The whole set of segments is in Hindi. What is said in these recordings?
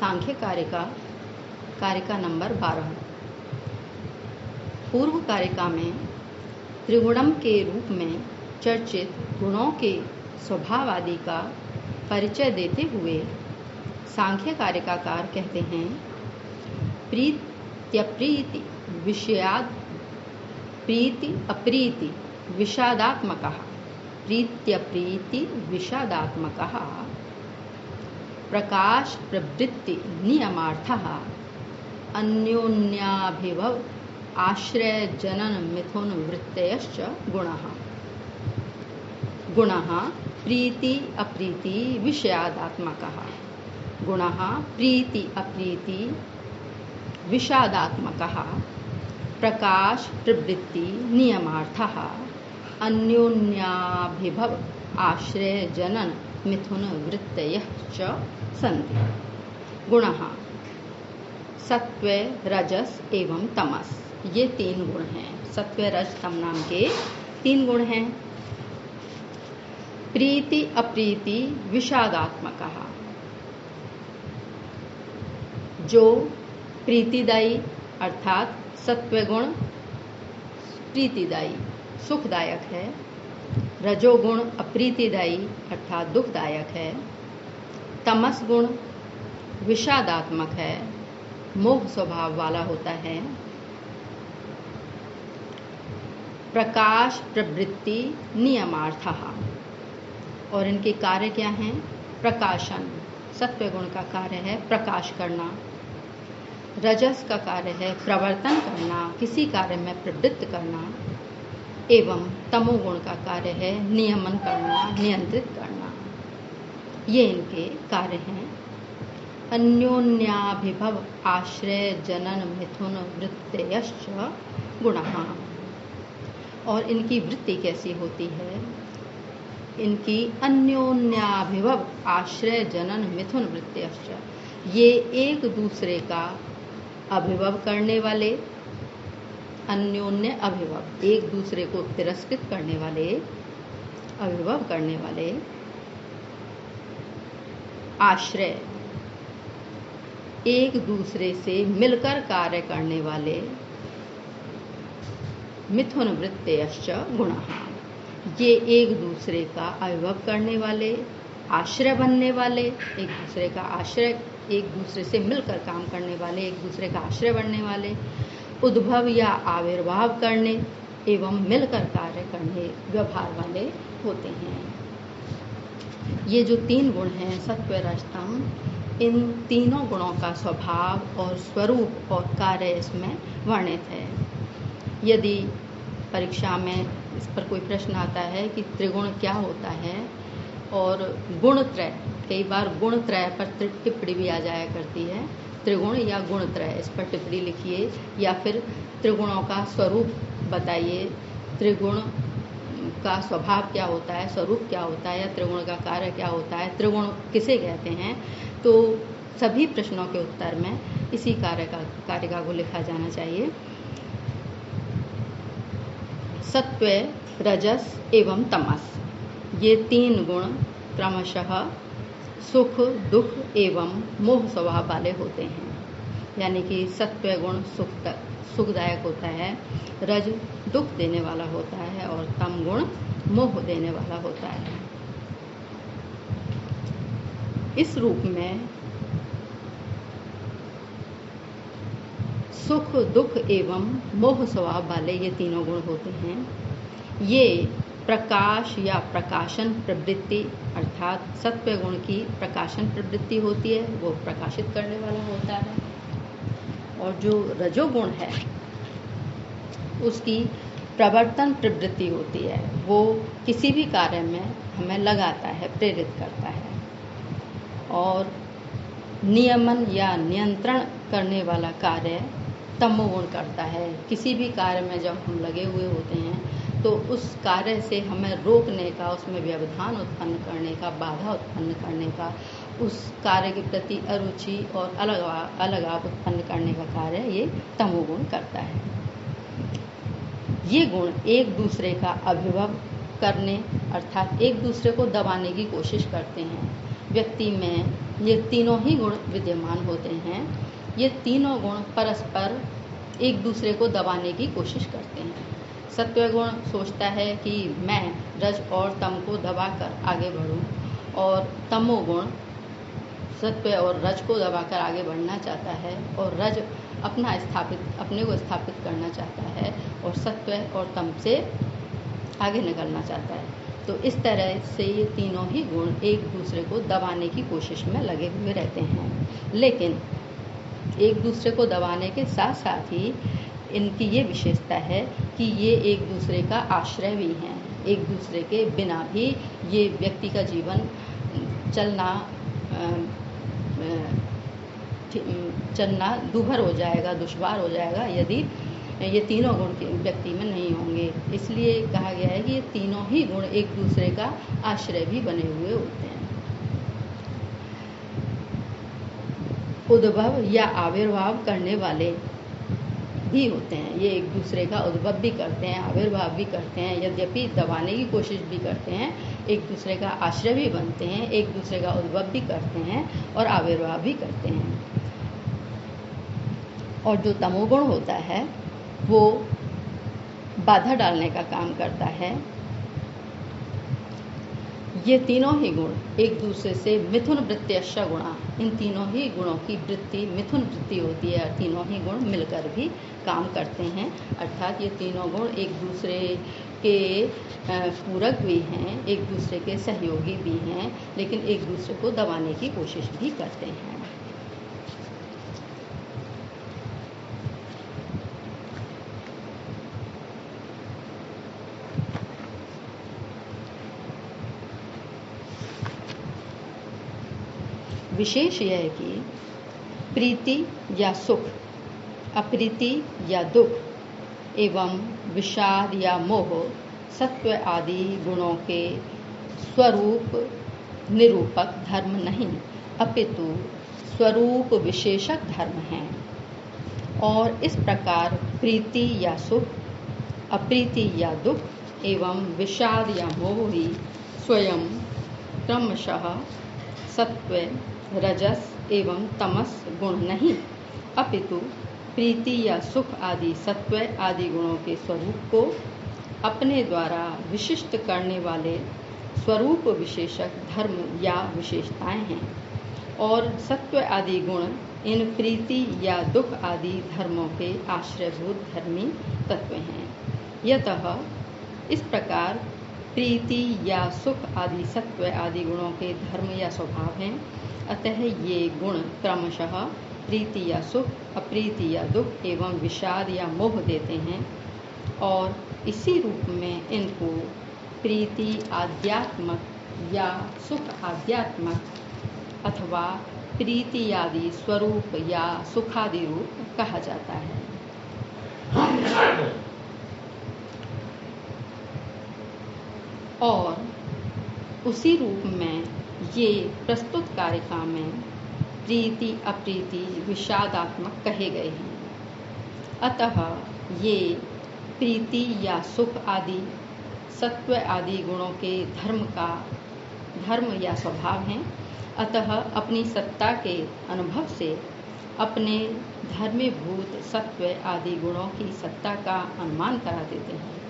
सांख्य कारिका नंबर 12। पूर्व कारिका में त्रिगुणम के रूप में चर्चित गुणों के स्वभाव आदि का परिचय देते हुए सांख्य कारिकाकार कहते हैं, प्रीत्यप्रीति विषयाद प्रीति अप्रीति विषादात्मकः प्रीत्यप्रीति विषादात्मकः प्रकाश प्रवृत्ति नियमार्थः अन्योन्याभिभव आश्रय जनन मिथुन वृत्तयश्च गुणः प्रीति अप्रीति विषयादात्मकः गुणः प्रीति अप्रीति विषादात्मकः प्रकाश प्रवृत्ति नियमार्थः अन्योन्याभिभव आश्रय जनन मिथुन वृत्तयः च सन्ति। गुणः सत्व रजस एवं तमस, ये 3 गुण हैं। सत्व रज तम नाम के 3 गुण हैं। प्रीति अप्रीति विषादात्मकः, जो प्रीतिदायी अर्थात सत्व गुण प्रीतिदायी सुखदायक है, रजोगुण अप्रीतिदायी अर्थात दुखदायक है, तमस गुण विषादात्मक है, मोह स्वभाव वाला होता है, प्रकाश प्रवृत्ति नियमार्थः, और इनके कार्य क्या हैं? प्रकाशन, सत्व गुण का कार्य है प्रकाश करना, रजस का कार्य है प्रवर्तन करना, किसी कार्य में प्रवृत्त करना, एवं तमोगुण का कार्य है नियमन करना, नियंत्रित करना। ये इनके कार्य हैं। अन्योन्याभिभव आश्रय जनन मिथुन वृत्तयश्च गुणः, और इनकी वृत्ति कैसी होती है? इनकी अन्योन्याभिभव आश्रय जनन मिथुन वृत्तयश्च, ये एक दूसरे का अभिभव करने वाले, अन्योन्य अभिभव एक दूसरे को तिरस्कृत करने वाले, अभिभव करने वाले, आश्रय एक दूसरे से मिलकर कार्य करने वाले, मिथुन वृत्तयश्च गुणः, ये एक दूसरे का अभिभव करने वाले, आश्रय बनने वाले, एक दूसरे का आश्रय, एक दूसरे से मिलकर काम करने वाले, एक दूसरे का आश्रय बनने वाले, उद्भव या आविर्भाव करने एवं मिलकर कार्य करने व्यवहार वाले होते हैं। ये जो 3 गुण हैं सत्व रज तम, इन तीनों गुणों का स्वभाव और स्वरूप और कार्य इसमें वर्णित है। यदि परीक्षा में इस पर कोई प्रश्न आता है कि त्रिगुण क्या होता है और गुणत्रय, कई बार गुणत्रय पर टिप्पणी भी आ जाया करती है, त्रिगुण या गुणत्रय, इस पर टिप्पणी लिखिए, या फिर त्रिगुणों का स्वरूप बताइए, त्रिगुण का स्वभाव क्या होता है, स्वरूप क्या होता है, या त्रिगुण का कार्य क्या होता है, त्रिगुण किसे कहते हैं। तो सभी प्रश्नों के उत्तर में इसी कारिका को लिखा जाना चाहिए। सत्व रजस एवं तमस, ये 3 गुण क्रमशः सुख दुख एवं मोह स्वभाव वाले होते हैं। यानी कि सत्व गुण सुखदायक होता है, रज दुख देने वाला होता है, और तम गुण मोह देने वाला होता है। इस रूप में सुख दुख एवं मोह स्वभाव वाले ये तीनों गुण होते हैं। ये प्रकाश या प्रकाशन प्रवृत्ति अर्थात सत्व गुण की प्रकाशन प्रवृत्ति होती है, वो प्रकाशित करने वाला होता है, और जो रजोगुण है उसकी प्रवर्तन प्रवृत्ति होती है, वो किसी भी कार्य में हमें लगाता है, प्रेरित करता है, और नियमन या नियंत्रण करने वाला कार्य तमोगुण करता है। किसी भी कार्य में जब हम लगे हुए होते हैं तो उस कार्य से हमें रोकने का, उसमें व्यवधान उत्पन्न करने का, बाधा उत्पन्न करने का, उस कार्य के प्रति अरुचि और अलगाव उत्पन्न करने का कार्य ये तमोगुण करता है। ये गुण एक दूसरे का अभिभव करने अर्थात एक दूसरे को दबाने की कोशिश करते हैं। व्यक्ति में ये तीनों ही गुण विद्यमान होते हैं। ये तीनों गुण परस्पर एक दूसरे को दबाने की कोशिश करते हैं। सत्व गुण सोचता है कि मैं रज और तम को दबाकर आगे बढ़ूं, और तमोगुण सत्व और रज को दबाकर आगे बढ़ना चाहता है, और रज अपने को स्थापित करना चाहता है, और सत्व और तम से आगे निकलना चाहता है। तो इस तरह से ये तीनों ही गुण एक दूसरे को दबाने की कोशिश में लगे हुए रहते हैं। लेकिन एक दूसरे को दबाने के साथ साथ ही इनकी ये विशेषता है कि ये एक दूसरे का आश्रय भी हैं। एक दूसरे के बिना भी ये व्यक्ति का जीवन चलना दूभर हो जाएगा, दुश्वार हो जाएगा यदि ये तीनों गुण के व्यक्ति में नहीं होंगे। इसलिए कहा गया है कि ये तीनों ही गुण एक दूसरे का आश्रय भी बने हुए होते हैं। उद्भव या आविर्भाव करने वाले भी होते हैं। ये एक दूसरे का उद्भव भी करते हैं, आविर्भाव भी करते हैं, यद्यपि दबाने की कोशिश भी करते हैं। एक दूसरे का आश्रय भी बनते हैं, एक दूसरे का उद्भव भी करते हैं और आविर्भाव भी करते हैं। और जो तमोगुण होता है वो बाधा डालने का काम करता है। ये तीनों ही गुण एक दूसरे से मिथुन वृत्त्यश्च गुणा, इन तीनों ही गुणों की वृत्ति मिथुन वृत्ति होती है। तीनों ही गुण मिलकर भी काम करते हैं, अर्थात ये तीनों गुण एक दूसरे के पूरक भी हैं, एक दूसरे के सहयोगी भी हैं, लेकिन एक दूसरे को दबाने की कोशिश भी करते हैं। विशेष यह है कि प्रीति या सुख, अप्रीति या दुख एवं विषाद या मोह सत्व आदि गुणों के स्वरूप निरूपक धर्म नहीं, अपितु स्वरूप विशेषक धर्म हैं। और इस प्रकार प्रीति या सुख, अप्रीति या दुख एवं विषाद या मोह ही स्वयं क्रमशः सत्व, रजस एवं तमस गुण नहीं, अपितु प्रीति या सुख आदि सत्व आदि गुणों के स्वरूप को अपने द्वारा विशिष्ट करने वाले स्वरूप विशेषक धर्म या विशेषताएं हैं। और सत्व आदि गुण इन प्रीति या दुख आदि धर्मों के आश्रयभूत धर्मी तत्व हैं। यतः इस प्रकार प्रीति या सुख आदि सत्व आदि गुणों के धर्म या स्वभाव हैं। अतः ये गुण क्रमशः प्रीति या सुख, अप्रीति या दुख एवं विषाद या मोह देते हैं, और इसी रूप में इनको प्रीति आध्यात्मक या सुख आध्यात्मक अथवा प्रीति आदि स्वरूप या सुखादि रूप कहा जाता है। और उसी रूप में ये प्रस्तुत कारिका में प्रीति अप्रीति विषादात्मक कहे गए हैं। अतः ये प्रीति या सुख आदि सत्व आदि गुणों के धर्म या स्वभाव हैं। अतः अपनी सत्ता के अनुभव से अपने धर्मीभूत सत्व आदि गुणों की सत्ता का अनुमान करा देते हैं।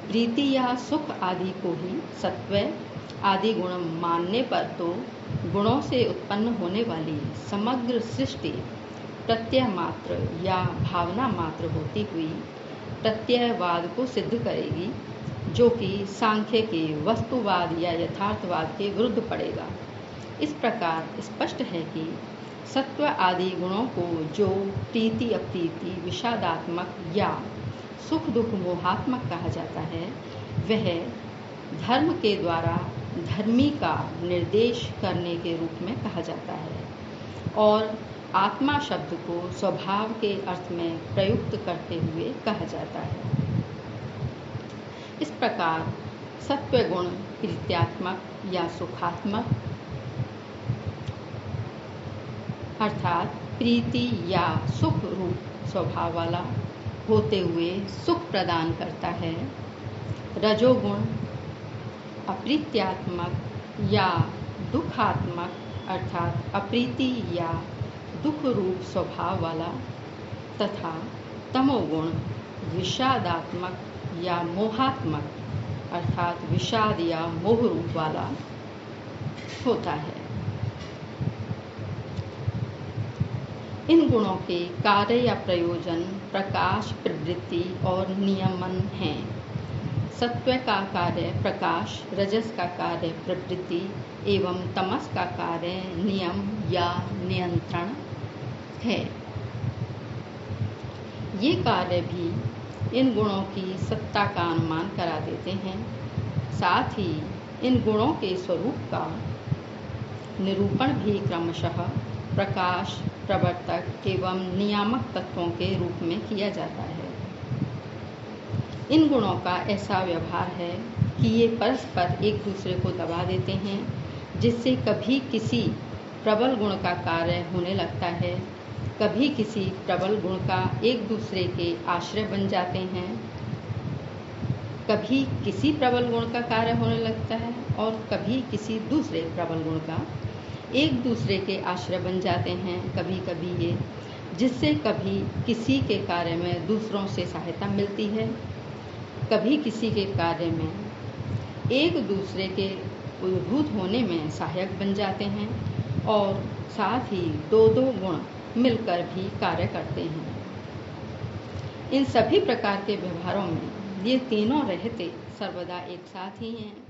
प्रीति या सुख आदि को ही सत्व आदि गुण मानने पर तो गुणों से उत्पन्न होने वाली समग्र सृष्टि प्रत्यय मात्र या भावना मात्र होती हुई प्रत्ययवाद को सिद्ध करेगी, जो कि सांख्य के वस्तुवाद या यथार्थवाद के विरुद्ध पड़ेगा। इस प्रकार स्पष्ट है कि सत्व आदि गुणों को जो प्रीति अप्रीति विषादात्मक या सुख दुख मोहात्मक कहा जाता है, वह धर्म के द्वारा धर्मी का निर्देश करने के रूप में कहा जाता है, और आत्मा शब्द को स्वभाव के अर्थ में प्रयुक्त करते हुए कहा जाता है। इस प्रकार सत्व गुण प्रीत्यात्मक या सुखात्मक अर्थात प्रीति या सुख रूप स्वभाव वाला होते हुए सुख प्रदान करता है। रजोगुण अप्रीत्यात्मक या दुखात्मक अर्थात अप्रीति या दुख रूप स्वभाव वाला, तथा तमोगुण विषादात्मक या मोहात्मक अर्थात विषाद या मोह रूप वाला होता है। इन गुणों के कार्य या प्रयोजन प्रकाश, प्रवृत्ति और नियमन हैं। सत्व का कार्य प्रकाश, रजस का कार्य प्रवृत्ति एवं तमस का कार्य नियम या नियंत्रण है। ये कार्य भी इन गुणों की सत्ता का अनुमान करा देते हैं। साथ ही इन गुणों के स्वरूप का निरूपण भी क्रमशः प्रकाश, प्रवर्तक एवं नियामक तत्वों के रूप में किया जाता है। इन गुणों का ऐसा व्यवहार है कि ये परस्पर एक दूसरे को दबा देते हैं, जिससे कभी किसी प्रबल गुण का कार्य होने लगता है, कभी किसी प्रबल गुण का एक दूसरे के आश्रय बन जाते हैं, कभी किसी प्रबल गुण का कार्य होने लगता है और कभी किसी दूसरे प्रबल गुण का एक दूसरे के आश्रय बन जाते हैं। कभी कभी ये जिससे कभी किसी के कार्य में दूसरों से सहायता मिलती है, कभी किसी के कार्य में एक दूसरे के उद्भूत होने में सहायक बन जाते हैं और साथ ही दो दो गुण मिलकर भी कार्य करते हैं। इन सभी प्रकार के व्यवहारों में ये तीनों रहते सर्वदा एक साथ ही हैं।